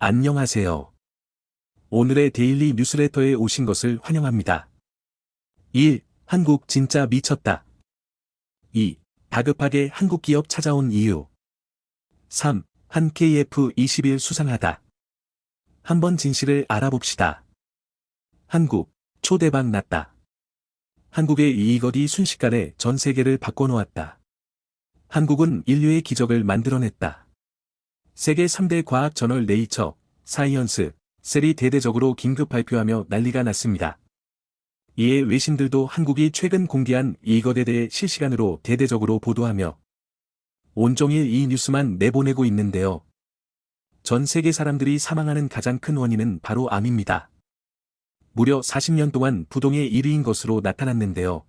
안녕하세요. 오늘의 데일리 뉴스레터에 오신 것을 환영합니다. 1. 한국 진짜 미쳤다. 2. 다급하게 한국 기업 찾아온 이유. 3. 한 KF21 수상하다. 한번 진실을 알아봅시다. 한국, 초대박 났다. 한국의 이익어디 순식간에 전 세계를 바꿔놓았다. 한국은 인류의 기적을 만들어냈다. 세계 3대 과학 저널 네이처, 사이언스, 셀이 대대적으로 긴급 발표하며 난리가 났습니다. 이에 외신들도 한국이 최근 공개한 이것에 대해 실시간으로 대대적으로 보도하며 온종일 이 뉴스만 내보내고 있는데요. 전 세계 사람들이 사망하는 가장 큰 원인은 바로 암입니다. 무려 40년 동안 부동의 1위인 것으로 나타났는데요.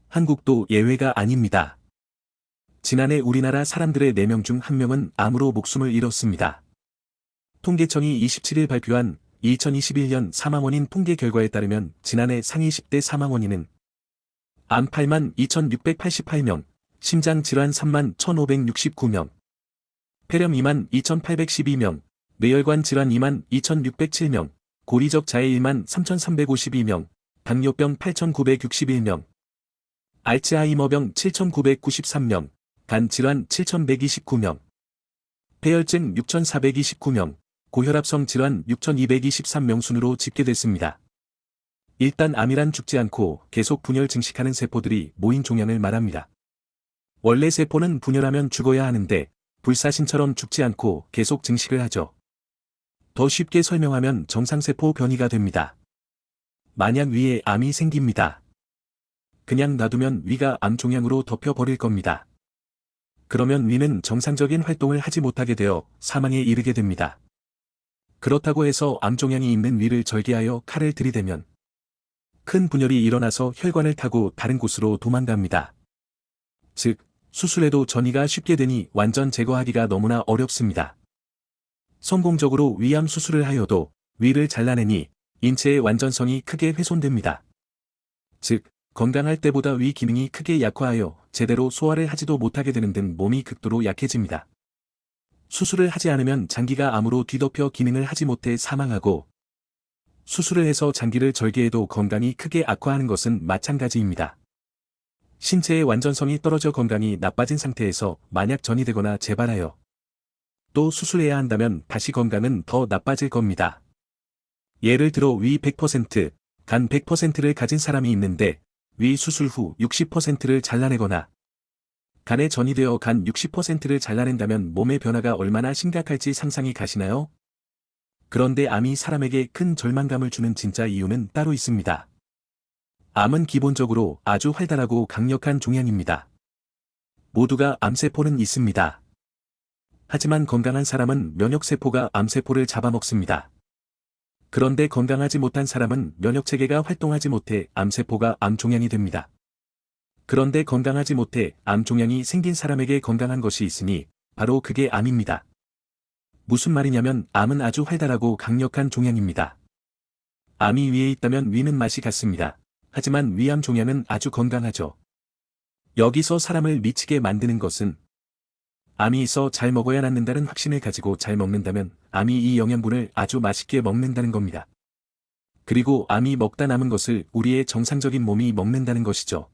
한국도 예외가 아닙니다. 지난해 우리나라 사람들의 4명 중 1명은 암으로 목숨을 잃었습니다. 통계청이 27일 발표한 2021년 사망원인 통계 결과에 따르면 지난해 상위 10대 사망원인은 암 8만 2,688명, 심장질환 3만 1,569명, 폐렴 2만 2,812명, 뇌혈관 질환 2만 2,607명, 고리적 자해 1만 3,352명, 당뇨병 8,961명, 알츠하이머병 7,993명, 간질환 7,129명, 폐혈증 6,429명, 고혈압성 질환 6,223명 순으로 집계됐습니다. 일단 암이란 죽지 않고 계속 분열 증식하는 세포들이 모인 종양을 말합니다. 원래 세포는 분열하면 죽어야 하는데 불사신처럼 죽지 않고 계속 증식을 하죠. 더 쉽게 설명하면 정상세포 변이가 됩니다. 만약 위에 암이 생깁니다. 그냥 놔두면 위가 암 종양으로 덮여버릴 겁니다. 그러면 위는 정상적인 활동을 하지 못하게 되어 사망에 이르게 됩니다. 그렇다고 해서 암 종양이 있는 위를 절개하여 칼을 들이대면 큰 분열이 일어나서 혈관을 타고 다른 곳으로 도망갑니다. 즉, 수술해도 전이가 쉽게 되니 완전 제거하기가 너무나 어렵습니다. 성공적으로 위암 수술을 하여도 위를 잘라내니 인체의 완전성이 크게 훼손됩니다. 즉, 건강할 때보다 위 기능이 크게 약화하여 제대로 소화를 하지도 못하게 되는 등 몸이 극도로 약해집니다. 수술을 하지 않으면 장기가 암으로 뒤덮여 기능을 하지 못해 사망하고 수술을 해서 장기를 절개해도 건강이 크게 악화하는 것은 마찬가지입니다. 신체의 완전성이 떨어져 건강이 나빠진 상태에서 만약 전이 되거나 재발하여 또 수술해야 한다면 다시 건강은 더 나빠질 겁니다. 예를 들어 위 100%, 간 100%를 가진 사람이 있는데 위 수술 후 60%를 잘라내거나 간에 전이 되어 간 60%를 잘라낸다면 몸의 변화가 얼마나 심각할지 상상이 가시나요? 그런데 암이 사람에게 큰 절망감을 주는 진짜 이유는 따로 있습니다. 암은 기본적으로 아주 활달하고 강력한 종양입니다. 모두가 암세포는 있습니다. 하지만 건강한 사람은 면역세포가 암세포를 잡아먹습니다. 그런데 건강하지 못한 사람은 면역체계가 활동하지 못해 암세포가 암종양이 됩니다. 그런데 건강하지 못해 암종양이 생긴 사람에게 건강한 것이 있으니 바로 그게 암입니다. 무슨 말이냐면 암은 아주 활달하고 강력한 종양입니다. 암이 위에 있다면 위는 맛이 같습니다. 하지만 위암 종양은 아주 건강하죠. 여기서 사람을 미치게 만드는 것은 암이 있어 잘 먹어야 낫는다는 확신을 가지고 잘 먹는다면 암이 이 영양분을 아주 맛있게 먹는다는 겁니다. 그리고 암이 먹다 남은 것을 우리의 정상적인 몸이 먹는다는 것이죠.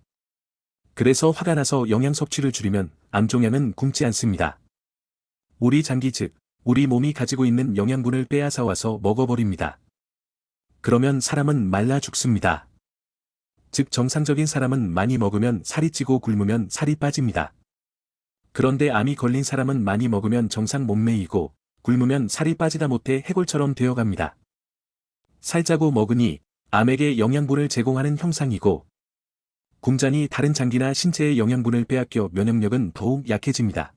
그래서 화가 나서 영양 섭취를 줄이면 암 종양은 굶지 않습니다. 우리 장기 즉 우리 몸이 가지고 있는 영양분을 빼앗아 와서 먹어버립니다. 그러면 사람은 말라 죽습니다. 즉 정상적인 사람은 많이 먹으면 살이 찌고 굶으면 살이 빠집니다. 그런데 암이 걸린 사람은 많이 먹으면 정상 몸매이고 굶으면 살이 빠지다 못해 해골처럼 되어갑니다. 살자고 먹으니 암에게 영양분을 제공하는 형상이고 굶자니 다른 장기나 신체의 영양분을 빼앗겨 면역력은 더욱 약해집니다.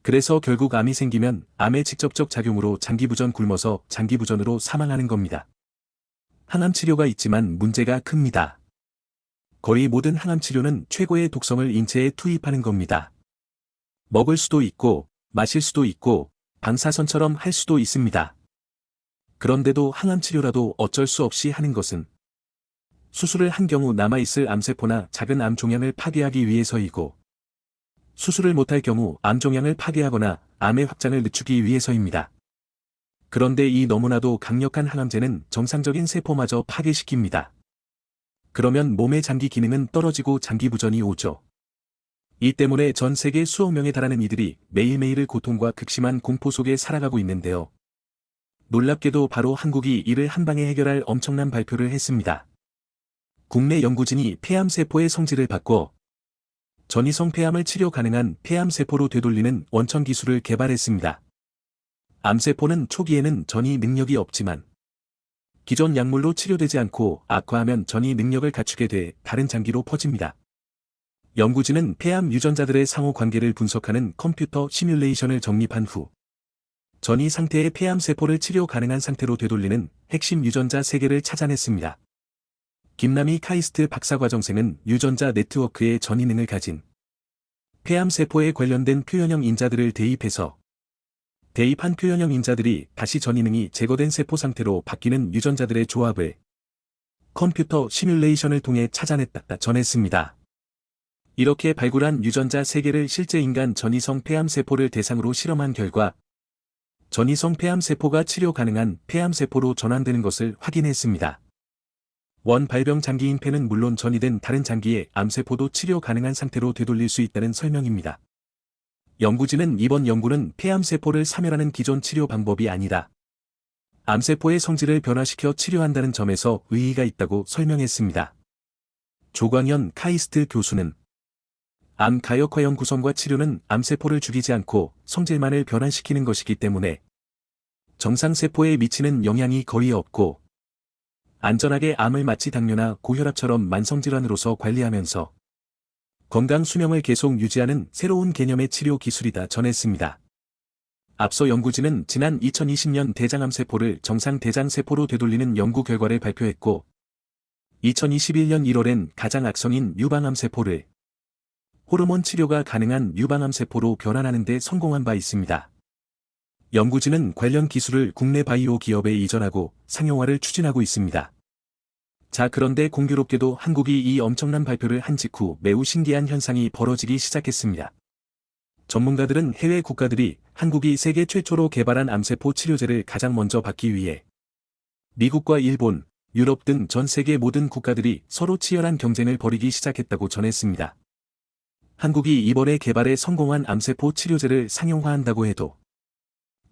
그래서 결국 암이 생기면 암의 직접적 작용으로 장기부전 굶어서 장기부전으로 사망하는 겁니다. 항암 치료가 있지만 문제가 큽니다. 거의 모든 항암 치료는 최고의 독성을 인체에 투입하는 겁니다. 먹을 수도 있고 마실 수도 있고 방사선처럼 할 수도 있습니다. 그런데도 항암 치료라도 어쩔 수 없이 하는 것은 수술을 한 경우 남아있을 암세포나 작은 암 종양을 파괴하기 위해서이고 수술을 못할 경우 암 종양을 파괴하거나 암의 확장을 늦추기 위해서입니다. 그런데 이 너무나도 강력한 항암제는 정상적인 세포마저 파괴시킵니다. 그러면 몸의 장기 기능은 떨어지고 장기부전이 오죠. 이 때문에 전 세계 수억 명에 달하는 이들이 매일매일의 고통과 극심한 공포 속에 살아가고 있는데요. 놀랍게도 바로 한국이 이를 한방에 해결할 엄청난 발표를 했습니다. 국내 연구진이 폐암세포의 성질을 바꿔 전이성 폐암을 치료 가능한 폐암세포로 되돌리는 원천 기술을 개발했습니다. 암세포는 초기에는 전이 능력이 없지만 기존 약물로 치료되지 않고 악화하면 전이 능력을 갖추게 돼 다른 장기로 퍼집니다. 연구진은 폐암 유전자들의 상호 관계를 분석하는 컴퓨터 시뮬레이션을 정립한 후 전이 상태의 폐암세포를 치료 가능한 상태로 되돌리는 핵심 유전자 3개를 찾아냈습니다. 김남희 카이스트 박사과정생은 유전자 네트워크의 전이능을 가진 폐암세포에 관련된 표현형 인자들을 대입해서 대입한 표현형 인자들이 다시 전이능이 제거된 세포 상태로 바뀌는 유전자들의 조합을 컴퓨터 시뮬레이션을 통해 찾아냈다 전했습니다. 이렇게 발굴한 유전자 3개를 실제 인간 전이성 폐암세포를 대상으로 실험한 결과 전이성 폐암세포가 치료 가능한 폐암세포로 전환되는 것을 확인했습니다. 원발병 장기인 폐는 물론 전이된 다른 장기의 암세포도 치료 가능한 상태로 되돌릴 수 있다는 설명입니다. 연구진은 이번 연구는 폐암세포를 사멸하는 기존 치료 방법이 아니라 암세포의 성질을 변화시켜 치료한다는 점에서 의의가 있다고 설명했습니다. 조광현 카이스트 교수는 암 가역화형 구성과 치료는 암세포를 죽이지 않고 성질만을 변환시키는 것이기 때문에 정상세포에 미치는 영향이 거의 없고 안전하게 암을 마치 당뇨나 고혈압처럼 만성질환으로서 관리하면서 건강 수명을 계속 유지하는 새로운 개념의 치료 기술이다 전했습니다. 앞서 연구진은 지난 2020년 대장암세포를 정상 대장세포로 되돌리는 연구 결과를 발표했고 2021년 1월엔 가장 악성인 유방암세포를 호르몬 치료가 가능한 유방암세포로 변환하는 데 성공한 바 있습니다. 연구진은 관련 기술을 국내 바이오 기업에 이전하고 상용화를 추진하고 있습니다. 자, 그런데 공교롭게도 한국이 이 엄청난 발표를 한 직후 매우 신기한 현상이 벌어지기 시작했습니다. 전문가들은 해외 국가들이 한국이 세계 최초로 개발한 암세포 치료제를 가장 먼저 받기 위해 미국과 일본, 유럽 등 전 세계 모든 국가들이 서로 치열한 경쟁을 벌이기 시작했다고 전했습니다. 한국이 이번에 개발에 성공한 암세포 치료제를 상용화한다고 해도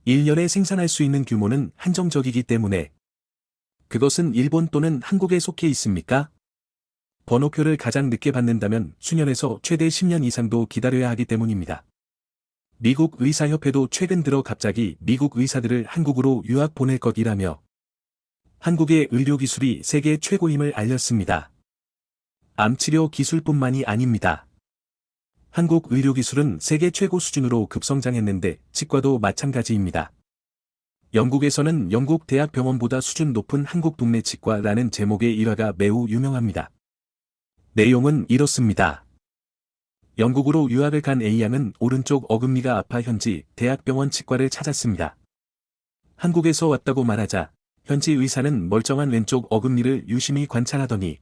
1년에 생산할 수 있는 규모는 한정적이기 때문에 그것은 일본 또는 한국에 속해 있습니까? 번호표를 가장 늦게 받는다면 수년에서 최대 10년 이상도 기다려야 하기 때문입니다. 미국 의사협회도 최근 들어 갑자기 미국 의사들을 한국으로 유학 보낼 것이라며 한국의 의료기술이 세계 최고임을 알렸습니다. 암치료 기술뿐만이 아닙니다. 한국 의료기술은 세계 최고 수준으로 급성장했는데 치과도 마찬가지입니다. 영국에서는 영국 대학병원보다 수준 높은 한국 동네 치과라는 제목의 일화가 매우 유명합니다. 내용은 이렇습니다. 영국으로 유학을 간 A양은 오른쪽 어금니가 아파 현지 대학병원 치과를 찾았습니다. 한국에서 왔다고 말하자 현지 의사는 멀쩡한 왼쪽 어금니를 유심히 관찰하더니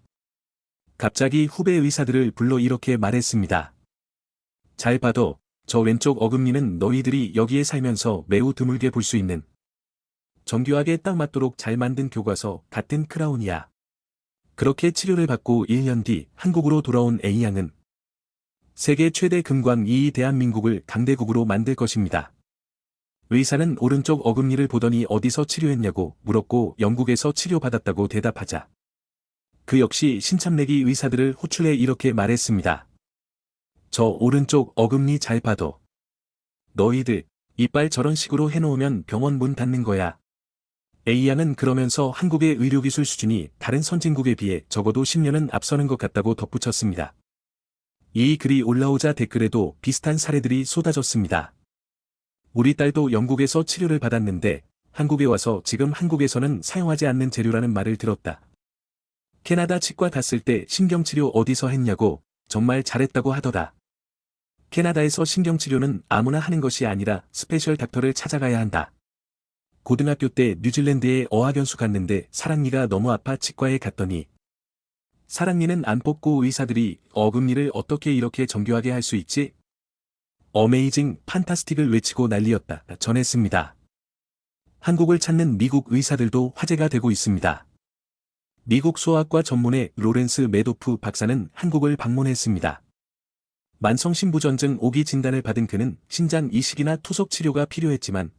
갑자기 후배 의사들을 불러 이렇게 말했습니다. 잘 봐도 저 왼쪽 어금니는 너희들이 여기에 살면서 매우 드물게 볼 수 있는 정교하게 딱 맞도록 잘 만든 교과서 같은 크라운이야. 그렇게 치료를 받고 1년 뒤 한국으로 돌아온 A양은 세계 최대 금광2위 대한민국을 강대국으로 만들 것입니다. 의사는 오른쪽 어금니를 보더니 어디서 치료했냐고 물었고 영국에서 치료받았다고 대답하자 그 역시 신참내기 의사들을 호출해 이렇게 말했습니다. 저 오른쪽 어금니 잘 봐도 너희들 이빨 저런 식으로 해놓으면 병원 문 닫는 거야. A양은 그러면서 한국의 의료기술 수준이 다른 선진국에 비해 적어도 10년은 앞서는 것 같다고 덧붙였습니다. 이 글이 올라오자 댓글에도 비슷한 사례들이 쏟아졌습니다. 우리 딸도 영국에서 치료를 받았는데 한국에 와서 지금 한국에서는 사용하지 않는 재료라는 말을 들었다. 캐나다 치과 갔을 때 신경치료 어디서 했냐고 정말 잘했다고 하더라. 캐나다에서 신경치료는 아무나 하는 것이 아니라 스페셜 닥터를 찾아가야 한다. 고등학교 때 뉴질랜드에 어학연수 갔는데 사랑니가 너무 아파 치과에 갔더니 사랑니는 안 뽑고 의사들이 어금니를 어떻게 이렇게 정교하게 할 수 있지? 어메이징, 판타스틱을 외치고 난리였다 전했습니다. 한국을 찾는 미국 의사들도 화제가 되고 있습니다. 미국 소아과 전문의 로렌스 메도프 박사는 한국을 방문했습니다. 만성신부전증 5기 진단을 받은 그는 신장 이식이나 투석 치료가 필요했지만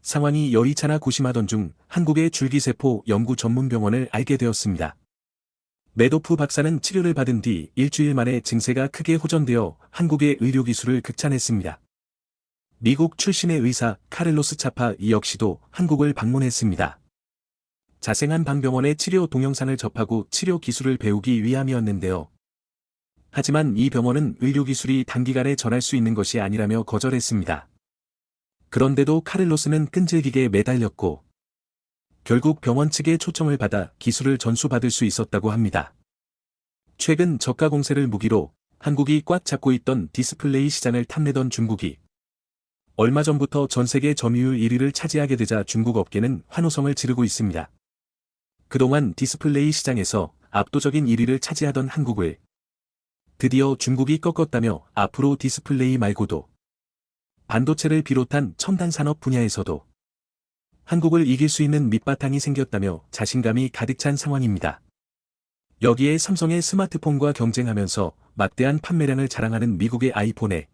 상황이 여의치않아 고심하던 중 한국의 줄기세포 연구 전문병원을 알게 되었습니다. 메도프 박사는 치료를 받은 뒤 일주일 만에 증세가 크게 호전되어 한국의 의료기술을 극찬했습니다. 미국 출신의 의사 카를로스 차파 이 역시도 한국을 방문했습니다. 자생한 방병원의 치료 동영상을 접하고 치료 기술을 배우기 위함이었는데요. 하지만 이 병원은 의료기술이 단기간에 전할 수 있는 것이 아니라며 거절했습니다. 그런데도 카를로스는 끈질기게 매달렸고 결국 병원 측의 초청을 받아 기술을 전수받을 수 있었다고 합니다. 최근 저가 공세를 무기로 한국이 꽉 잡고 있던 디스플레이 시장을 탐내던 중국이 얼마 전부터 전세계 점유율 1위를 차지하게 되자 중국 업계는 환호성을 지르고 있습니다. 그동안 디스플레이 시장에서 압도적인 1위를 차지하던 한국을 드디어 중국이 꺾었다며 앞으로 디스플레이 말고도 반도체를 비롯한 첨단 산업 분야에서도 한국을 이길 수 있는 밑바탕이 생겼다며 자신감이 가득 찬 상황입니다. 여기에 삼성의 스마트폰과 경쟁하면서 막대한 판매량을 자랑하는 미국의 아이폰에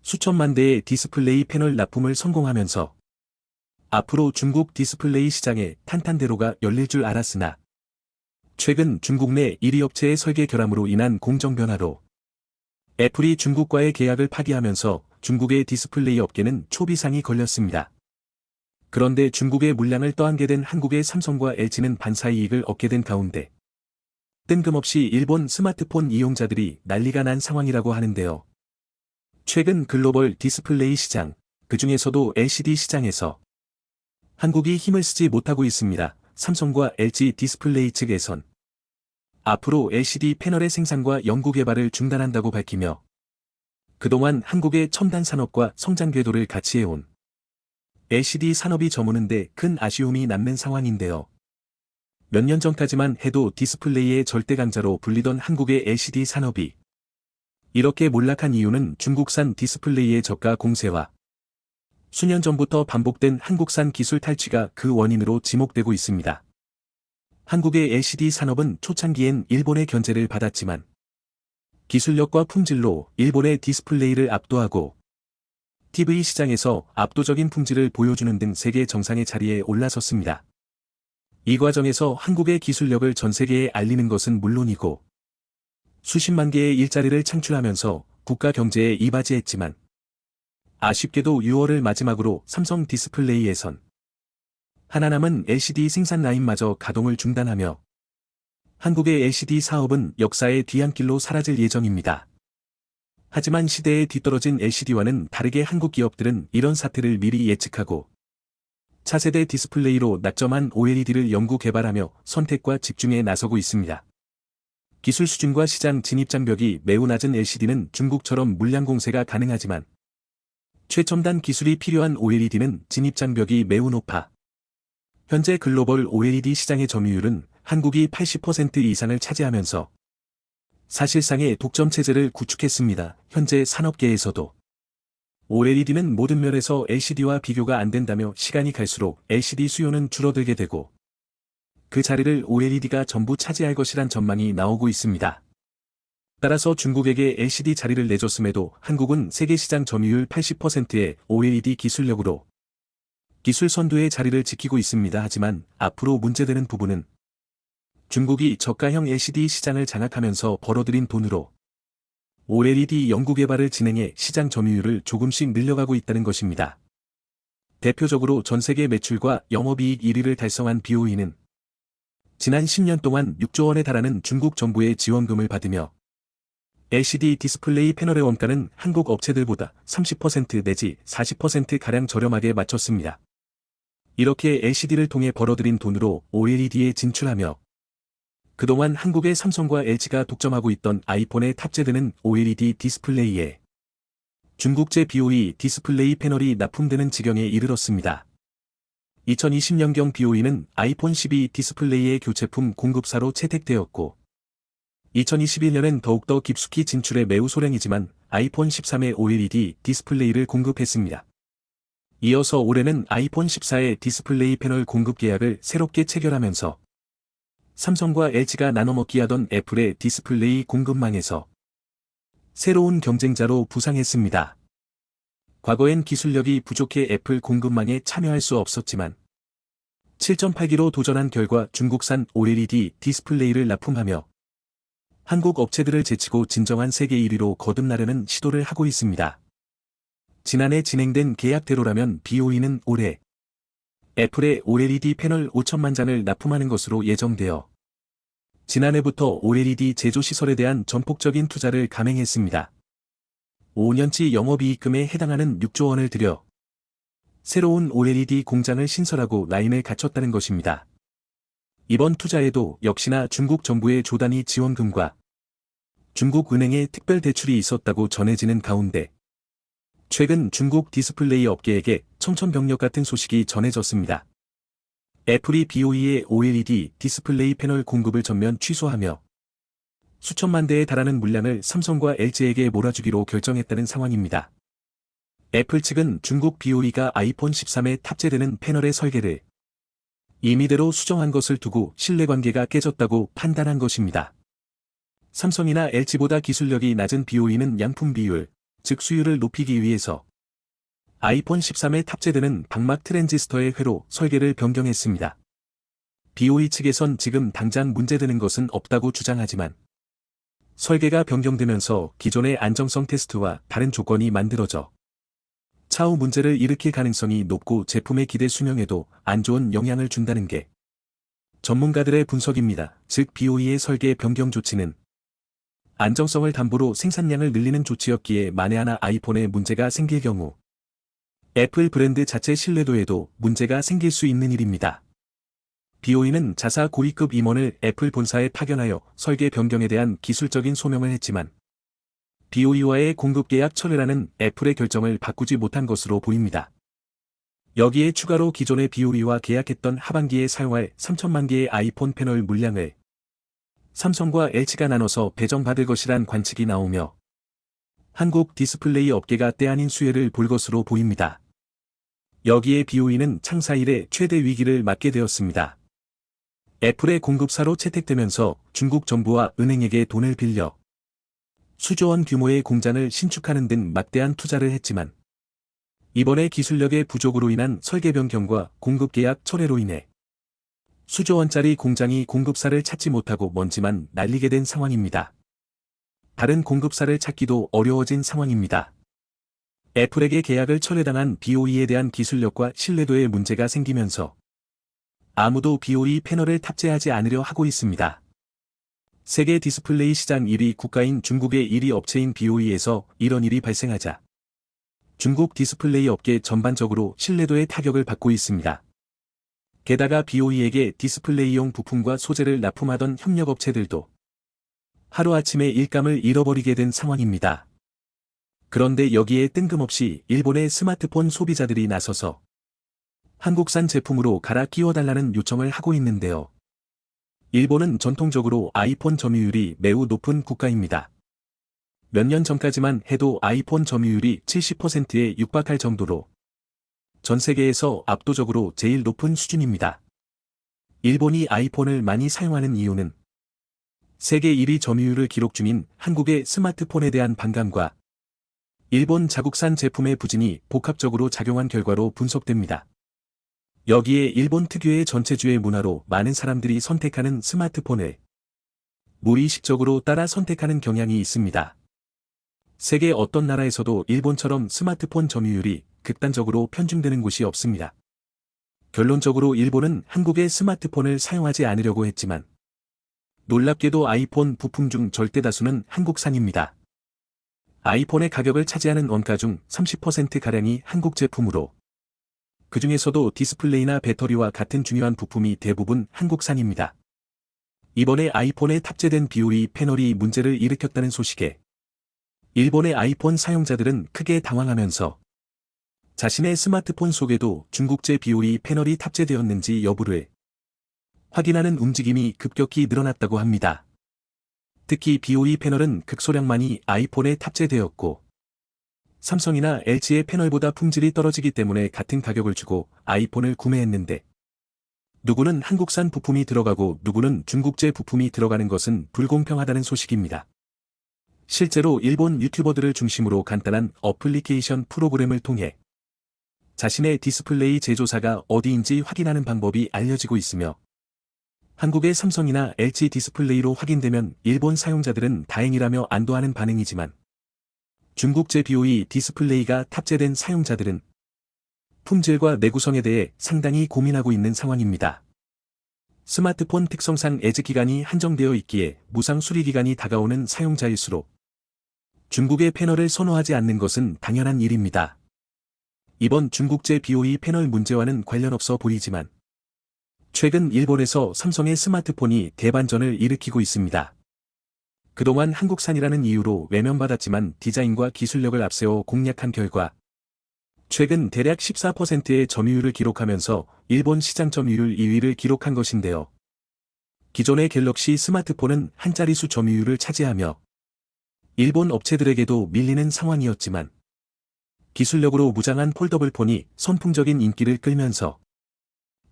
수천만 대의 디스플레이 패널 납품을 성공하면서 앞으로 중국 디스플레이 시장에 탄탄대로가 열릴 줄 알았으나 최근 중국 내 1위 업체의 설계 결함으로 인한 공정 변화로 애플이 중국과의 계약을 파기하면서 중국의 디스플레이 업계는 초비상이 걸렸습니다. 그런데 중국의 물량을 떠안게 된 한국의 삼성과 LG는 반사이익을 얻게 된 가운데 뜬금없이 일본 스마트폰 이용자들이 난리가 난 상황이라고 하는데요. 최근 글로벌 디스플레이 시장, 그중에서도 LCD 시장에서 한국이 힘을 쓰지 못하고 있습니다. 삼성과 LG 디스플레이 측에선 앞으로 LCD 패널의 생산과 연구 개발을 중단한다고 밝히며 그동안 한국의 첨단 산업과 성장 궤도를 같이 해온 LCD 산업이 저무는데 큰 아쉬움이 남는 상황인데요. 몇 년 전까지만 해도 디스플레이의 절대 강자로 불리던 한국의 LCD 산업이 이렇게 몰락한 이유는 중국산 디스플레이의 저가 공세와 수년 전부터 반복된 한국산 기술 탈취가 그 원인으로 지목되고 있습니다. 한국의 LCD 산업은 초창기엔 일본의 견제를 받았지만 기술력과 품질로 일본의 디스플레이를 압도하고 TV 시장에서 압도적인 품질을 보여주는 등 세계 정상의 자리에 올라섰습니다. 이 과정에서 한국의 기술력을 전 세계에 알리는 것은 물론이고 수십만 개의 일자리를 창출하면서 국가 경제에 이바지했지만 아쉽게도 6월을 마지막으로 삼성 디스플레이에선 하나 남은 LCD 생산 라인마저 가동을 중단하며 한국의 LCD 사업은 역사의 뒤안길로 사라질 예정입니다. 하지만 시대에 뒤떨어진 LCD와는 다르게 한국 기업들은 이런 사태를 미리 예측하고 차세대 디스플레이로 낙점한 OLED를 연구 개발하며 선택과 집중에 나서고 있습니다. 기술 수준과 시장 진입 장벽이 매우 낮은 LCD는 중국처럼 물량 공세가 가능하지만 최첨단 기술이 필요한 OLED는 진입 장벽이 매우 높아 현재 글로벌 OLED 시장의 점유율은 한국이 80% 이상을 차지하면서 사실상의 독점 체제를 구축했습니다. 현재 산업계에서도 OLED는 모든 면에서 LCD와 비교가 안 된다며 시간이 갈수록 LCD 수요는 줄어들게 되고 그 자리를 OLED가 전부 차지할 것이란 전망이 나오고 있습니다. 따라서 중국에게 LCD 자리를 내줬음에도 한국은 세계 시장 점유율 80%의 OLED 기술력으로 기술 선두의 자리를 지키고 있습니다. 하지만 앞으로 문제되는 부분은 중국이 저가형 LCD 시장을 장악하면서 벌어들인 돈으로 OLED 연구 개발을 진행해 시장 점유율을 조금씩 늘려가고 있다는 것입니다. 대표적으로 전 세계 매출과 영업이익 1위를 달성한 BOE는 지난 10년 동안 6조 원에 달하는 중국 정부의 지원금을 받으며 LCD 디스플레이 패널의 원가는 한국 업체들보다 30% 내지 40%가량 저렴하게 맞췄습니다. 이렇게 LCD를 통해 벌어들인 돈으로 OLED에 진출하며 그동안 한국의 삼성과 LG가 독점하고 있던 아이폰에 탑재되는 OLED 디스플레이에 중국제 BOE 디스플레이 패널이 납품되는 지경에 이르렀습니다. 2020년경 BOE는 아이폰 12 디스플레이의 교체품 공급사로 채택되었고 2021년엔 더욱더 깊숙이 진출해 매우 소량이지만 아이폰 13의 OLED 디스플레이를 공급했습니다. 이어서 올해는 아이폰 14의 디스플레이 패널 공급 계약을 새롭게 체결하면서 삼성과 LG가 나눠먹기 하던 애플의 디스플레이 공급망에서 새로운 경쟁자로 부상했습니다. 과거엔 기술력이 부족해 애플 공급망에 참여할 수 없었지만 7.8기로 도전한 결과 중국산 OLED 디스플레이를 납품하며 한국 업체들을 제치고 진정한 세계 1위로 거듭나려는 시도를 하고 있습니다. 지난해 진행된 계약대로라면 BOE는 올해 애플의 OLED 패널 5천만 장을 납품하는 것으로 예정되어 지난해부터 OLED 제조 시설에 대한 전폭적인 투자를 감행했습니다. 5년치 영업이익금에 해당하는 6조 원을 들여 새로운 OLED 공장을 신설하고 라인을 갖췄다는 것입니다. 이번 투자에도 역시나 중국 정부의 조단위 지원금과 중국 은행의 특별 대출이 있었다고 전해지는 가운데 최근 중국 디스플레이 업계에게 청천벽력 같은 소식이 전해졌습니다. 애플이 BOE의 OLED 디스플레이 패널 공급을 전면 취소하며 수천만 대에 달하는 물량을 삼성과 LG에게 몰아주기로 결정했다는 상황입니다. 애플 측은 중국 BOE가 아이폰 13에 탑재되는 패널의 설계를 임의대로 수정한 것을 두고 신뢰관계가 깨졌다고 판단한 것입니다. 삼성이나 LG보다 기술력이 낮은 BOE는 양품 비율, 즉 수율을 높이기 위해서 아이폰 13에 탑재되는 방막 트랜지스터의 회로 설계를 변경했습니다. BOE 측에선 지금 당장 문제되는 것은 없다고 주장하지만 설계가 변경되면서 기존의 안정성 테스트와 다른 조건이 만들어져 차후 문제를 일으킬 가능성이 높고 제품의 기대 수명에도 안 좋은 영향을 준다는 게 전문가들의 분석입니다. 즉 BOE의 설계 변경 조치는 안정성을 담보로 생산량을 늘리는 조치였기에 만에 하나 아이폰에 문제가 생길 경우 애플 브랜드 자체 신뢰도에도 문제가 생길 수 있는 일입니다. BOE는 자사 고위급 임원을 애플 본사에 파견하여 설계 변경에 대한 기술적인 소명을 했지만 BOE와의 공급 계약 철회라는 애플의 결정을 바꾸지 못한 것으로 보입니다. 여기에 추가로 기존의 BOE와 계약했던 하반기에 사용할 3천만 개의 아이폰 패널 물량을 삼성과 LG가 나눠서 배정받을 것이란 관측이 나오며 한국 디스플레이 업계가 때 아닌 수혜를 볼 것으로 보입니다. 여기에 BOE는 창사 이래 최대 위기를 맞게 되었습니다. 애플의 공급사로 채택되면서 중국 정부와 은행에게 돈을 빌려 수조 원 규모의 공장을 신축하는 등 막대한 투자를 했지만 이번에 기술력의 부족으로 인한 설계 변경과 공급 계약 철회로 인해 수조 원짜리 공장이 공급사를 찾지 못하고 먼지만 날리게 된 상황입니다. 다른 공급사를 찾기도 어려워진 상황입니다. 애플에게 계약을 철회당한 BOE에 대한 기술력과 신뢰도에 문제가 생기면서 아무도 BOE 패널을 탑재하지 않으려 하고 있습니다. 세계 디스플레이 시장 1위 국가인 중국의 1위 업체인 BOE에서 이런 일이 발생하자 중국 디스플레이 업계 전반적으로 신뢰도에 타격을 받고 있습니다. 게다가 BOE에게 디스플레이용 부품과 소재를 납품하던 협력업체들도 하루아침에 일감을 잃어버리게 된 상황입니다. 그런데 여기에 뜬금없이 일본의 스마트폰 소비자들이 나서서 한국산 제품으로 갈아 끼워달라는 요청을 하고 있는데요. 일본은 전통적으로 아이폰 점유율이 매우 높은 국가입니다. 몇 년 전까지만 해도 아이폰 점유율이 70%에 육박할 정도로 전 세계에서 압도적으로 제일 높은 수준입니다. 일본이 아이폰을 많이 사용하는 이유는 세계 1위 점유율을 기록 중인 한국의 스마트폰에 대한 반감과 일본 자국산 제품의 부진이 복합적으로 작용한 결과로 분석됩니다. 여기에 일본 특유의 전체주의 문화로 많은 사람들이 선택하는 스마트폰을 무의식적으로 따라 선택하는 경향이 있습니다. 세계 어떤 나라에서도 일본처럼 스마트폰 점유율이 극단적으로 편중되는 곳이 없습니다. 결론적으로 일본은 한국의 스마트폰을 사용하지 않으려고 했지만 놀랍게도 아이폰 부품 중 절대 다수는 한국산입니다. 아이폰의 가격을 차지하는 원가 중 30%가량이 한국 제품으로 그 중에서도 디스플레이나 배터리와 같은 중요한 부품이 대부분 한국산입니다. 이번에 아이폰에 탑재된 BOE 패널이 문제를 일으켰다는 소식에 일본의 아이폰 사용자들은 크게 당황하면서 자신의 스마트폰 속에도 중국제 BOE 패널이 탑재되었는지 여부를 확인하는 움직임이 급격히 늘어났다고 합니다. 특히 BOE 패널은 극소량만이 아이폰에 탑재되었고 삼성이나 LG의 패널보다 품질이 떨어지기 때문에 같은 가격을 주고 아이폰을 구매했는데 누구는 한국산 부품이 들어가고 누구는 중국제 부품이 들어가는 것은 불공평하다는 소식입니다. 실제로 일본 유튜버들을 중심으로 간단한 어플리케이션 프로그램을 통해 자신의 디스플레이 제조사가 어디인지 확인하는 방법이 알려지고 있으며 한국의 삼성이나 LG 디스플레이로 확인되면 일본 사용자들은 다행이라며 안도하는 반응이지만 중국제 BOE 디스플레이가 탑재된 사용자들은 품질과 내구성에 대해 상당히 고민하고 있는 상황입니다. 스마트폰 특성상 애지 기간이 한정되어 있기에 무상 수리 기간이 다가오는 사용자일수록 중국의 패널을 선호하지 않는 것은 당연한 일입니다. 이번 중국제 BOE 패널 문제와는 관련 없어 보이지만 최근 일본에서 삼성의 스마트폰이 대반전을 일으키고 있습니다. 그동안 한국산이라는 이유로 외면받았지만 디자인과 기술력을 앞세워 공략한 결과 최근 대략 14%의 점유율을 기록하면서 일본 시장 점유율 2위를 기록한 것인데요. 기존의 갤럭시 스마트폰은 한 자릿수 점유율을 차지하며 일본 업체들에게도 밀리는 상황이었지만 기술력으로 무장한 폴더블폰이 선풍적인 인기를 끌면서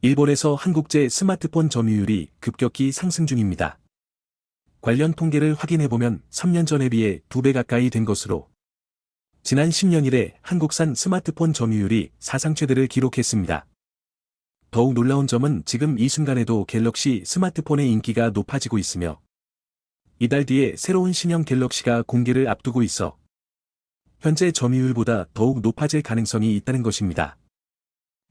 일본에서 한국제 스마트폰 점유율이 급격히 상승 중입니다. 관련 통계를 확인해보면 3년 전에 비해 2배 가까이 된 것으로 지난 10년 이래 한국산 스마트폰 점유율이 사상 최대를 기록했습니다. 더욱 놀라운 점은 지금 이 순간에도 갤럭시 스마트폰의 인기가 높아지고 있으며 이달 뒤에 새로운 신형 갤럭시가 공개를 앞두고 있어 현재 점유율보다 더욱 높아질 가능성이 있다는 것입니다.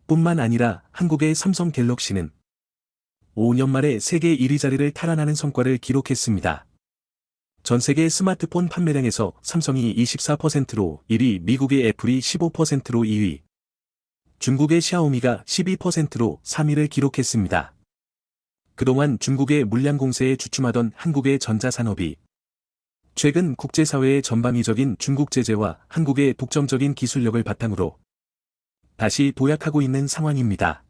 뿐만 아니라 한국의 삼성 갤럭시는 5년 만에 세계 1위 자리를 탈환하는 성과를 기록했습니다. 전 세계 스마트폰 판매량에서 삼성이 24%로 1위, 미국의 애플이 15%로 2위, 중국의 샤오미가 12%로 3위를 기록했습니다. 그동안 중국의 물량 공세에 주춤하던 한국의 전자산업이 최근 국제사회의 전방위적인 중국 제재와 한국의 독점적인 기술력을 바탕으로 다시 도약하고 있는 상황입니다.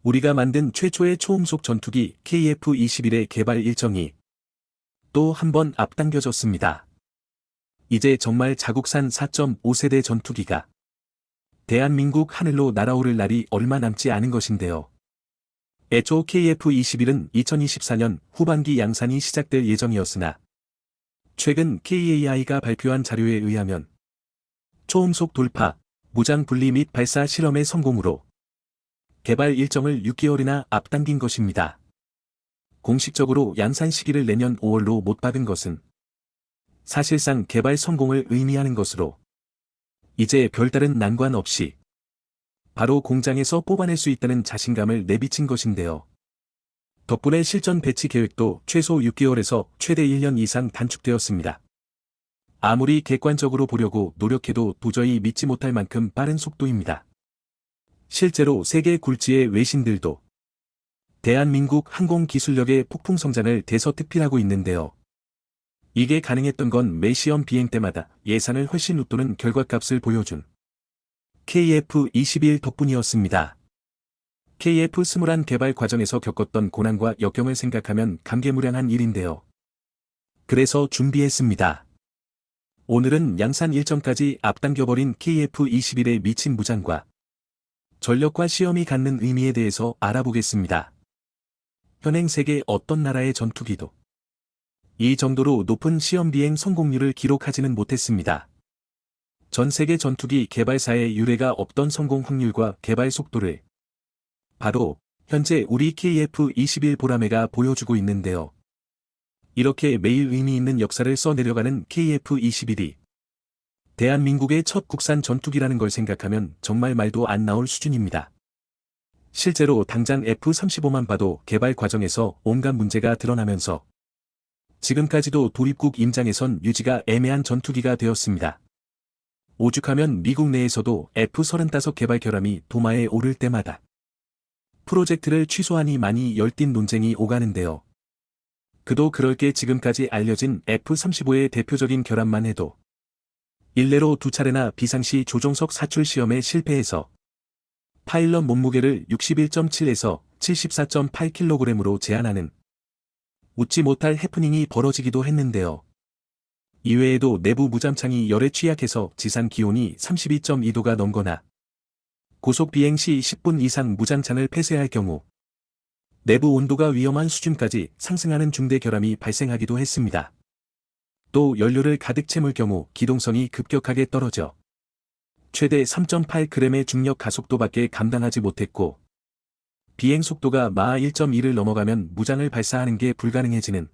우리가 만든 최초의 초음속 전투기 KF-21의 개발 일정이 또 한 번 앞당겨졌습니다. 이제 정말 자국산 4.5세대 전투기가 대한민국 하늘로 날아오를 날이 얼마 남지 않은 것인데요. 애초 KF-21은 2024년 후반기 양산이 시작될 예정이었으나 최근 KAI가 발표한 자료에 의하면 초음속 돌파, 무장 분리 및 발사 실험의 성공으로 개발 일정을 6개월이나 앞당긴 것입니다. 공식적으로 양산 시기를 내년 5월로 못 박은 것은 사실상 개발 성공을 의미하는 것으로 이제 별다른 난관 없이 바로 공장에서 뽑아낼 수 있다는 자신감을 내비친 것인데요. 덕분에 실전 배치 계획도 최소 6개월에서 최대 1년 이상 단축되었습니다. 아무리 객관적으로 보려고 노력해도 도저히 믿지 못할 만큼 빠른 속도입니다. 실제로 세계 굴지의 외신들도 대한민국 항공기술력의 폭풍 성장을 대서특필하고 있는데요. 이게 가능했던 건 매 시험 비행 때마다 예산을 훨씬 웃도는 결과값을 보여준 KF-21 덕분이었습니다. KF-21 개발 과정에서 겪었던 고난과 역경을 생각하면 감개무량한 일인데요. 그래서 준비했습니다. 오늘은 양산 일정까지 앞당겨버린 KF-21의 미친 무장과 전력과 시험이 갖는 의미에 대해서 알아보겠습니다. 현행 세계 어떤 나라의 전투기도 이 정도로 높은 시험 비행 성공률을 기록하지는 못했습니다. 전 세계 전투기 개발사의 유례가 없던 성공 확률과 개발 속도를 바로 현재 우리 KF-21 보라매가 보여주고 있는데요. 이렇게 매일 의미 있는 역사를 써내려가는 KF-21이 대한민국의 첫 국산 전투기라는 걸 생각하면 정말 말도 안 나올 수준입니다. 실제로 당장 F-35만 봐도 개발 과정에서 온갖 문제가 드러나면서 지금까지도 도입국 임장에선 유지가 애매한 전투기가 되었습니다. 오죽하면 미국 내에서도 F-35 개발 결함이 도마에 오를 때마다 프로젝트를 취소하니 많이 열띤 논쟁이 오가는데요. 그도 그럴 게 지금까지 알려진 F-35의 대표적인 결함만 해도 일례로 2차례나 비상시 조종석 사출 시험에 실패해서 파일럿 몸무게를 61.7에서 74.8kg으로 제한하는 웃지 못할 해프닝이 벌어지기도 했는데요. 이외에도 내부 무잠창이 열에 취약해서 지상 기온이 32.2도가 넘거나 고속 비행 시 10분 이상 무장창을 폐쇄할 경우 내부 온도가 위험한 수준까지 상승하는 중대 결함이 발생하기도 했습니다. 또 연료를 가득 채울 경우 기동성이 급격하게 떨어져 최대 3.8g의 중력 가속도밖에 감당하지 못했고 비행 속도가 마하 1.2를 넘어가면 무장을 발사하는 게 불가능해지는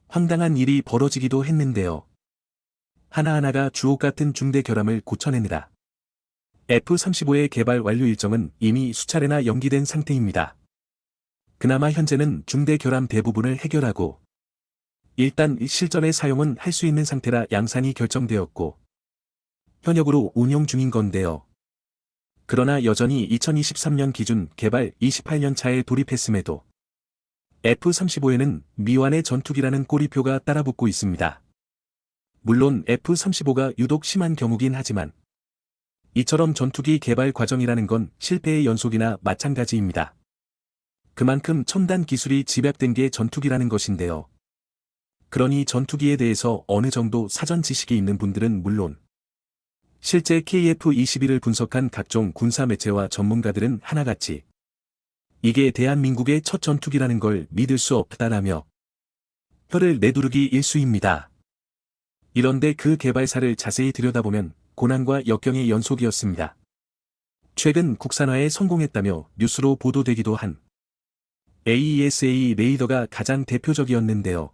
황당한 일이 벌어지기도 했는데요. 하나하나가 주옥 같은 중대 결함을 고쳐내느라 F-35의 개발 완료 일정은 이미 수차례나 연기된 상태입니다. 그나마 현재는 중대 결함 대부분을 해결하고 일단 실전의 사용은 할 수 있는 상태라 양산이 결정되었고 현역으로 운용 중인 건데요. 그러나 여전히 2023년 기준 개발 28년 차에 돌입했음에도 F-35에는 미완의 전투기라는 꼬리표가 따라붙고 있습니다. 물론 F-35가 유독 심한 경우긴 하지만 이처럼 전투기 개발 과정이라는 건 실패의 연속이나 마찬가지입니다. 그만큼 첨단 기술이 집약된 게 전투기라는 것인데요. 그러니 전투기에 대해서 어느 정도 사전 지식이 있는 분들은 물론 실제 KF-21을 분석한 각종 군사 매체와 전문가들은 하나같이 이게 대한민국의 첫 전투기라는 걸 믿을 수 없다라며 혀를 내두르기 일쑤입니다. 이런데 그 개발사를 자세히 들여다보면 고난과 역경의 연속이었습니다. 최근 국산화에 성공했다며 뉴스로 보도되기도 한 AESA 레이더가 가장 대표적이었는데요.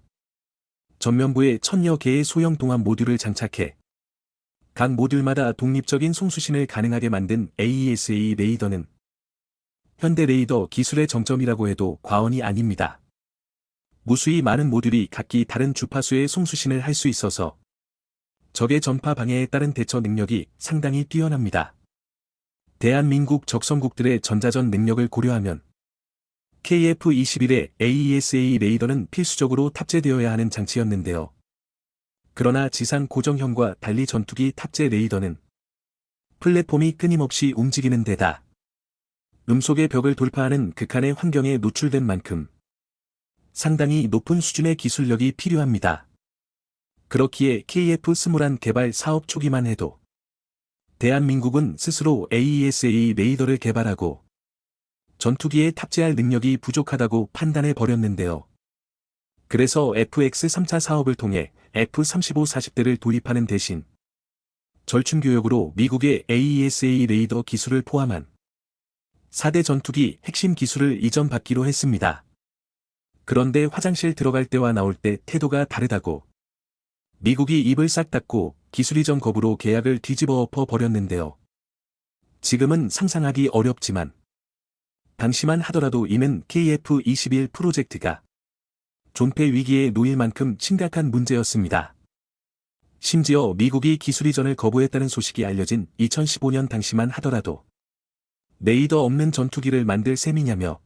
전면부에 1000여 개의 소형 동합 모듈을 장착해 각 모듈마다 독립적인 송수신을 가능하게 만든 AESA 레이더는 현대 레이더 기술의 정점이라고 해도 과언이 아닙니다. 무수히 많은 모듈이 각기 다른 주파수의 송수신을 할 수 있어서 적의 전파 방해에 따른 대처 능력이 상당히 뛰어납니다. 대한민국 적성국들의 전자전 능력을 고려하면 KF-21의 AESA 레이더는 필수적으로 탑재되어야 하는 장치였는데요. 그러나 지상 고정형과 달리 전투기 탑재 레이더는 플랫폼이 끊임없이 움직이는 데다 음속의 벽을 돌파하는 극한의 환경에 노출된 만큼 상당히 높은 수준의 기술력이 필요합니다. 그렇기에 KF-21 개발 사업 초기만 해도 대한민국은 스스로 AESA 레이더를 개발하고 전투기에 탑재할 능력이 부족하다고 판단해 버렸는데요. 그래서 FX 3차 사업을 통해 F-35 40대를 도입하는 대신 절충교역으로 미국의 AESA 레이더 기술을 포함한 4대 전투기 핵심 기술을 이전받기로 했습니다. 그런데 화장실 들어갈 때와 나올 때 태도가 다르다고 미국이 입을 싹 닫고 기술 이전 거부로 계약을 뒤집어 엎어 버렸는데요. 지금은 상상하기 어렵지만 당시만 하더라도 이는 KF-21 프로젝트가 존폐 위기에 놓일 만큼 심각한 문제였습니다. 심지어 미국이 기술 이전을 거부했다는 소식이 알려진 2015년 당시만 하더라도 레이더 없는 전투기를 만들 셈이냐며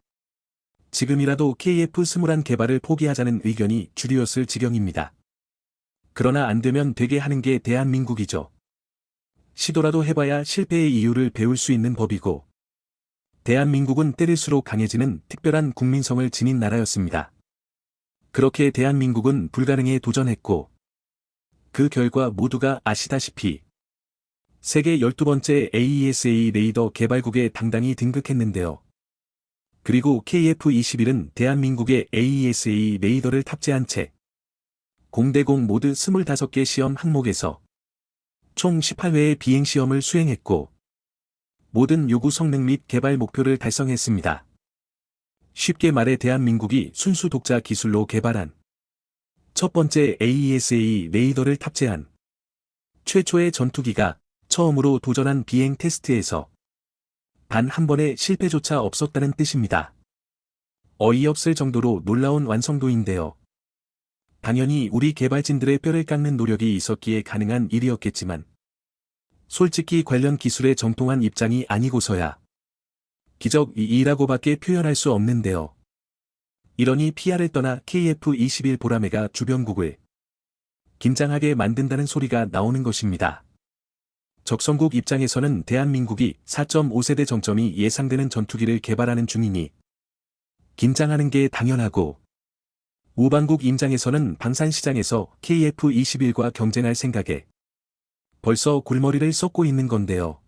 지금이라도 KF-21 개발을 포기하자는 의견이 주류였을 지경입니다. 그러나 안 되면 되게 하는 게 대한민국이죠. 시도라도 해봐야 실패의 이유를 배울 수 있는 법이고 대한민국은 때릴수록 강해지는 특별한 국민성을 지닌 나라였습니다. 그렇게 대한민국은 불가능에 도전했고 그 결과 모두가 아시다시피 세계 12번째 AESA 레이더 개발국에 당당히 등극했는데요. 그리고 KF-21은 대한민국의 AESA 레이더를 탑재한 채 공대공 모두 25개 시험 항목에서 총 18회의 비행시험을 수행했고 모든 요구 성능 및 개발 목표를 달성했습니다. 쉽게 말해 대한민국이 순수 독자 기술로 개발한 첫 번째 AESA 레이더를 탑재한 최초의 전투기가 처음으로 도전한 비행 테스트에서 단 한 번의 실패조차 없었다는 뜻입니다. 어이없을 정도로 놀라운 완성도인데요. 당연히 우리 개발진들의 뼈를 깎는 노력이 있었기에 가능한 일이었겠지만 솔직히 관련 기술에 정통한 입장이 아니고서야 기적이라고밖에 표현할 수 없는데요. 이러니 PR을 떠나 KF-21 보라매가 주변국을 긴장하게 만든다는 소리가 나오는 것입니다. 적성국 입장에서는 대한민국이 4.5세대 정점이 예상되는 전투기를 개발하는 중이니 긴장하는 게 당연하고 우방국 임장에서는 방산시장에서 KF-21과 경쟁할 생각에 벌써 골머리를 썩고 있는 건데요.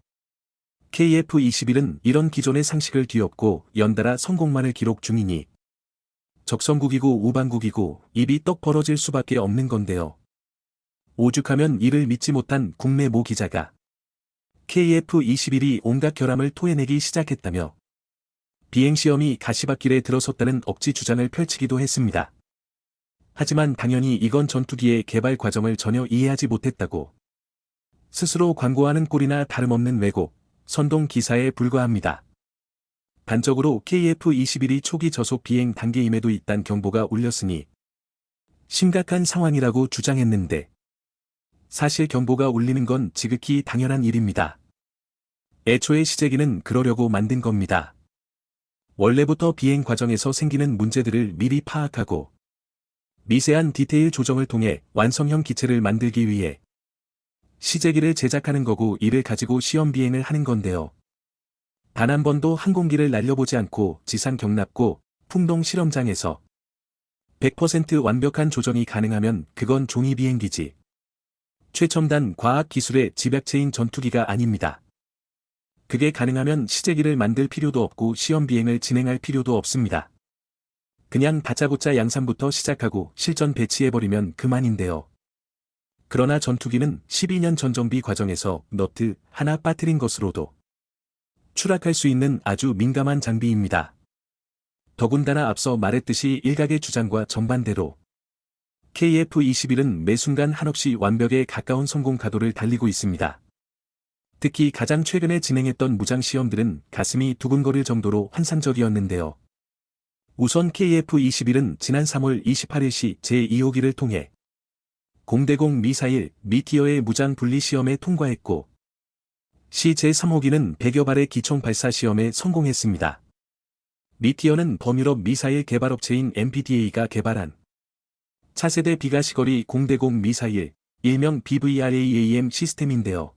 KF-21은 이런 기존의 상식을 뒤엎고 연달아 성공만을 기록 중이니 적성국이고 우방국이고 입이 떡 벌어질 수밖에 없는 건데요. 오죽하면 이를 믿지 못한 국내 모 기자가 KF-21이 온갖 결함을 토해내기 시작했다며 비행시험이 가시밭길에 들어섰다는 억지 주장을 펼치기도 했습니다. 하지만 당연히 이건 전투기의 개발 과정을 전혀 이해하지 못했다고 스스로 광고하는 꼴이나 다름없는 왜곡, 선동 기사에 불과합니다. 단적으로 KF-21이 초기 저속 비행 단계임에도 있단 경보가 울렸으니 심각한 상황이라고 주장했는데 사실 경보가 울리는 건 지극히 당연한 일입니다. 애초에 시제기는 그러려고 만든 겁니다. 원래부터 비행 과정에서 생기는 문제들을 미리 파악하고 미세한 디테일 조정을 통해 완성형 기체를 만들기 위해 시제기를 제작하는 거고 이를 가지고 시험 비행을 하는 건데요. 단 한 번도 항공기를 날려보지 않고 지상 경납고 풍동 실험장에서 100% 완벽한 조정이 가능하면 그건 종이 비행기지. 최첨단 과학 기술의 집약체인 전투기가 아닙니다. 그게 가능하면 시제기를 만들 필요도 없고 시험 비행을 진행할 필요도 없습니다. 그냥 다짜고짜 양산부터 시작하고 실전 배치해버리면 그만인데요. 그러나 전투기는 12년 전정비 과정에서 너트 하나 빠뜨린 것으로도 추락할 수 있는 아주 민감한 장비입니다. 더군다나 앞서 말했듯이 일각의 주장과 정반대로 KF-21은 매 순간 한없이 완벽에 가까운 성공 가도를 달리고 있습니다. 특히 가장 최근에 진행했던 무장 시험들은 가슴이 두근거릴 정도로 환상적이었는데요. 우선 KF-21은 지난 3월 28일시 제2호기를 통해 공대공 미사일 미티어의 무장 분리 시험에 통과했고 시 제3호기는 100여 발의 기총 발사 시험에 성공했습니다. 미티어는 범유럽 미사일 개발업체인 MBDA가 개발한 차세대 비가시거리 공대공 미사일, 일명 BVRAAM 시스템인데요.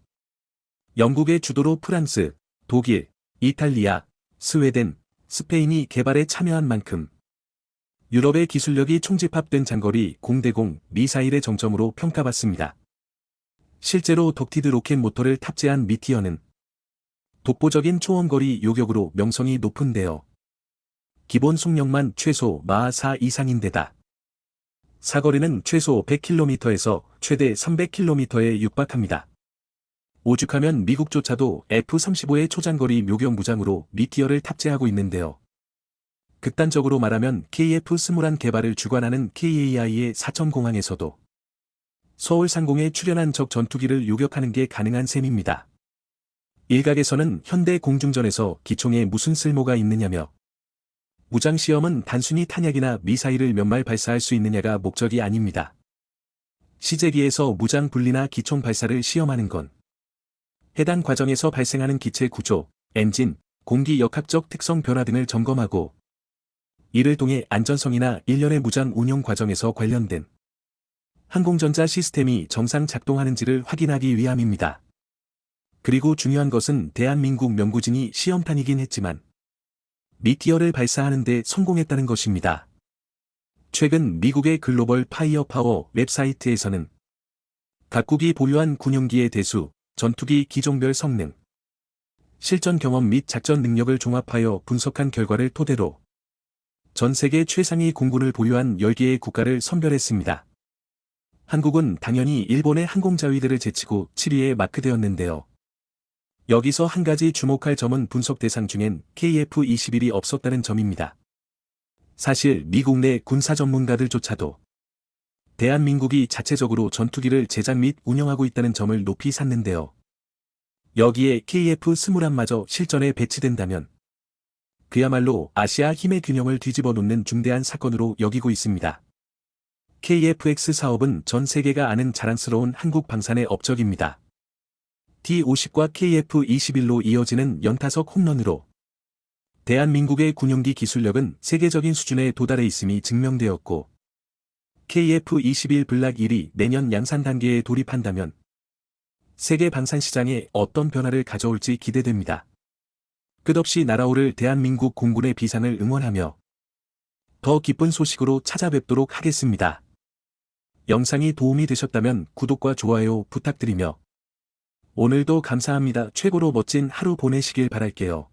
영국의 주도로 프랑스, 독일, 이탈리아, 스웨덴, 스페인이 개발에 참여한 만큼 유럽의 기술력이 총집합된 장거리 공대공 미사일의 정점으로 평가받습니다. 실제로 덕티드 로켓 모터를 탑재한 미티어는 독보적인 초원거리 요격으로 명성이 높은데요. 기본 속력만 최소 마하 4 이상인데다 사거리는 최소 100km에서 최대 300km에 육박합니다. 오죽하면 미국조차도 F-35의 초장거리 묘경 무장으로 미티어를 탑재하고 있는데요. 극단적으로 말하면 KF-21 개발을 주관하는 KAI의 사천공항에서도 서울 상공에 출현한 적 전투기를 요격하는 게 가능한 셈입니다. 일각에서는 현대 공중전에서 기총에 무슨 쓸모가 있느냐며 무장시험은 단순히 탄약이나 미사일을 몇 말 발사할 수 있느냐가 목적이 아닙니다. 시제기에서 무장 분리나 기총 발사를 시험하는 건 해당 과정에서 발생하는 기체 구조, 엔진, 공기 역학적 특성 변화 등을 점검하고 이를 통해 안전성이나 일련의 무장 운용 과정에서 관련된 항공전자 시스템이 정상 작동하는지를 확인하기 위함입니다. 그리고 중요한 것은 대한민국 명구진이 시험탄이긴 했지만 미티어를 발사하는 데 성공했다는 것입니다. 최근 미국의 글로벌 파이어 파워 웹사이트에서는 각국이 보유한 군용기의 대수, 전투기 기종별 성능, 실전 경험 및 작전 능력을 종합하여 분석한 결과를 토대로 전 세계 최상위 공군을 보유한 10개의 국가를 선별했습니다. 한국은 당연히 일본의 항공자위대를 제치고 7위에 마크되었는데요. 여기서 한 가지 주목할 점은 분석 대상 중엔 KF-21이 없었다는 점입니다. 사실 미국 내 군사 전문가들조차도 대한민국이 자체적으로 전투기를 제작 및 운영하고 있다는 점을 높이 샀는데요. 여기에 KF-21마저 실전에 배치된다면 그야말로 아시아 힘의 균형을 뒤집어 놓는 중대한 사건으로 여기고 있습니다. KF-X 사업은 전 세계가 아는 자랑스러운 한국 방산의 업적입니다. D-50과 KF-21로 이어지는 연타석 홈런으로 대한민국의 군용기 기술력은 세계적인 수준에 도달해 있음이 증명되었고 KF-21 블락 1이 내년 양산 단계에 돌입한다면 세계 방산 시장에 어떤 변화를 가져올지 기대됩니다. 끝없이 날아오를 대한민국 공군의 비상을 응원하며 더 기쁜 소식으로 찾아뵙도록 하겠습니다. 영상이 도움이 되셨다면 구독과 좋아요 부탁드리며 오늘도 감사합니다. 최고로 멋진 하루 보내시길 바랄게요.